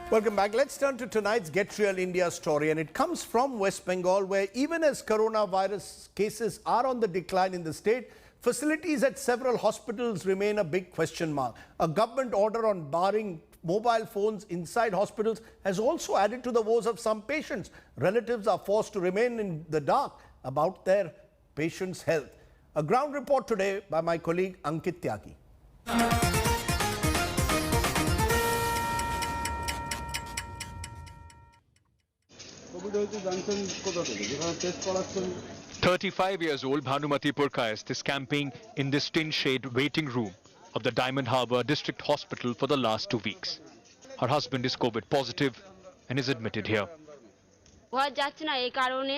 Welcome back. Let's turn to tonight's Get Real India story, and it comes from West Bengal, where even as coronavirus cases are on the decline in the state, facilities at several hospitals remain a big question mark. A government order on barring mobile phones inside hospitals has also added to the woes of some patients. Relatives are forced to remain in the dark about their patients' health. A ground report today by my colleague Ankit Tyagi. "35-years-old Bhanumati Purkayast is camping in this tin-shade waiting room of the Diamond Harbour District Hospital for the last 2 weeks. Her husband is COVID positive and is admitted here. ঘর যাচ্ছে না এই কারণে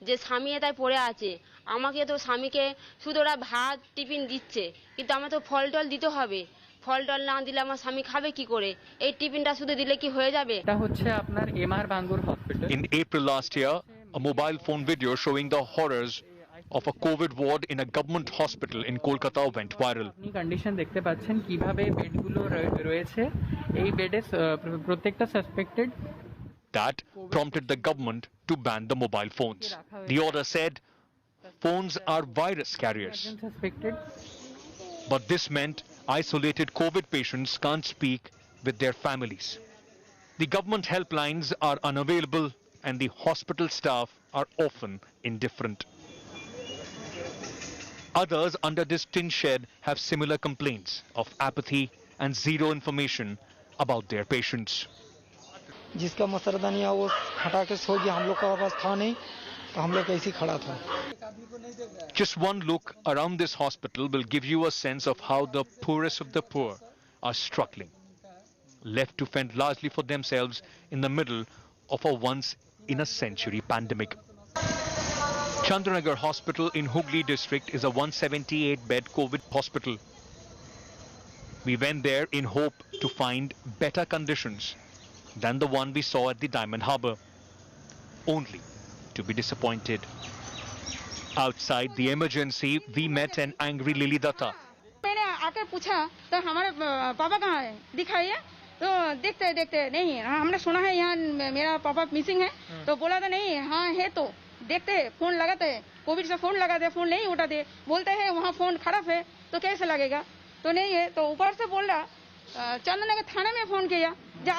যে স্বামী এটাই পড়ে আছে আমাকে তো স্বামীকে শুধু ওরা ভাত টিফিন দিচ্ছে কিন্তু আমাকে তো ফল টল দিতে হবে ফল টল না দিলে আমার স্বামী খাবে কি করে এই টিফিনটা শুধু দিলে কি হয়ে যাবে এটা হচ্ছে আপনার MR Bangur hospital In April last year, a mobile phone video showing the horrors of a COVID ward in a government hospital in Kolkata went viral. আপনি কন্ডিশন দেখতে পাচ্ছেন কিভাবে বেডগুলো রয়েছে এই বেডে প্রত্যেকটা suspected That prompted the government to ban the mobile phones. The order said phones are virus carriers. Suspected But this meant isolated COVID patients can't speak with their families. The government helplines are unavailable and the hospital staff are often indifferent. Others under this tin shed have similar complaints of apathy and zero information about their patients. जिसका मसरदानी है वो हटा के सो गया हम लोग का पास था नहीं तो हम लोग ऐसे ही खड़ा था Just one look around this hospital will give you a sense of how the poorest of the poor are struggling, left to fend largely for themselves in the middle of a once-in-a-century pandemic. Chandranagar Hospital in Hooghly district is a 178-bed COVID hospital. We went there in hope to find better conditions than the one we saw at the Diamond Harbour, only to be disappointed. Outside the emergency, we met an angry Lily Datta. मैंने आके पूछा तो हमारे पापा कहाँ है दिखाइए तो देखते देखते नहीं हमने सुना है यहाँ मेरा पापा मिसिंग है तो बोला था नहीं हाँ है तो देखते फोन लगाते कोविड से फोन लगाते फोन नहीं उठाते बोलते हैं वहाँ फोन खराब है तो कैसे लगेगा तो नहीं है तो ऊपर से बोल रहा चंदननगर थाने में फोन किया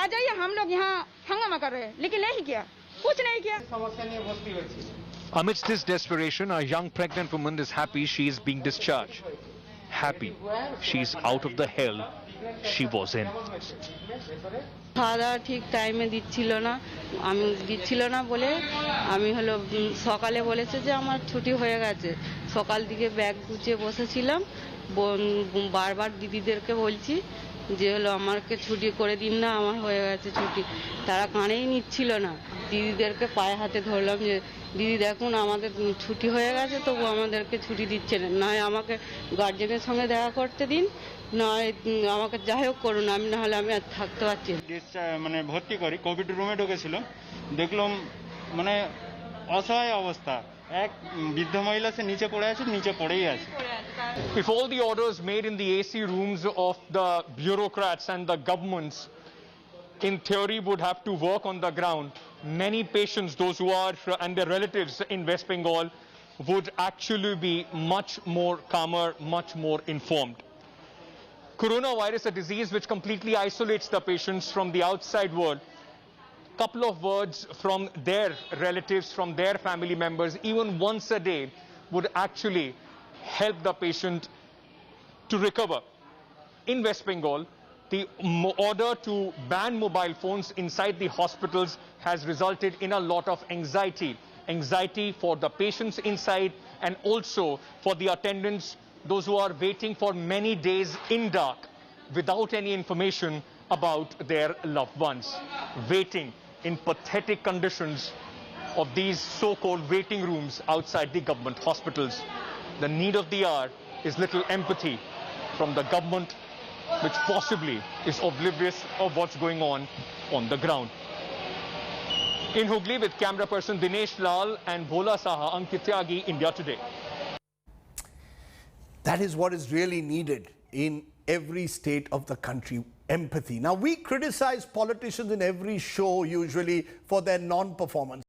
आ जाइए हम लोग यहाँ हंगामा कर रहे हैं लेकिन नहीं किया कुछ नहीं किया Amidst this desperation, a young pregnant woman is happy she is being discharged. Happy she is out of the hell she was in. খাওয়া ঠিক টাইমে দিচ্ছিল না আমি দিচ্ছিল না বলে আমি হলো সকালে বলেছে যে আমার ছুটি হয়ে গেছে সকাল দিকে ব্যাগ গুছিয়ে বসেছিলাম বারবার দিদিদেরকে বলছি যে হলো আমাকে ছুটি করে দিন না আমার হয়ে গেছে ছুটি তারা কানেই নিচ্ছিল না দিদিদেরকে পায়ে হাতে ধরলাম যে দিদি দেখুন আমাদের ছুটি হয়ে গেছে তবু আমাদেরকে ছুটি দিচ্ছে না নয় আমাকে গার্জেনের সঙ্গে দেখা করতে দিন নয় আমাকে যাই হোক করুন আমি না হলে আমি আর থাকতে পারছি না মানে ভর্তি করি কোভিড রুমে ঢুকেছিলাম দেখলাম মানে অসহায় অবস্থা এক বৃদ্ধ মহিলা সে নিচে পড়ে আছে নিচে পড়েই আছে If all the orders made in the AC rooms of the bureaucrats and the governments in theory would have to work on the ground, many patients, those who are and their relatives in West Bengal would actually be much more calmer, much more informed. Coronavirus, a disease which completely isolates the patients from the outside world. Couple of words from their relatives, from their family members, even once a day would actually help the patient to recover. In West Bengal, the order to ban mobile phones inside the hospitals has resulted in a lot of anxiety. Anxiety for the patients inside and also for the attendants, those who are waiting for many days in dark without any information about their loved ones. Waiting in pathetic conditions of these so-called waiting rooms outside the government hospitals. The need of the hour is little empathy from the government, which possibly is oblivious of what's going on the ground. In Hooghly with camera person Dinesh Lal and Bhola Saha, Ankit Tyagi, India Today. That is what is really needed in every state of the country. empathy. Now, we criticize politicians in every show usually for their non-performance.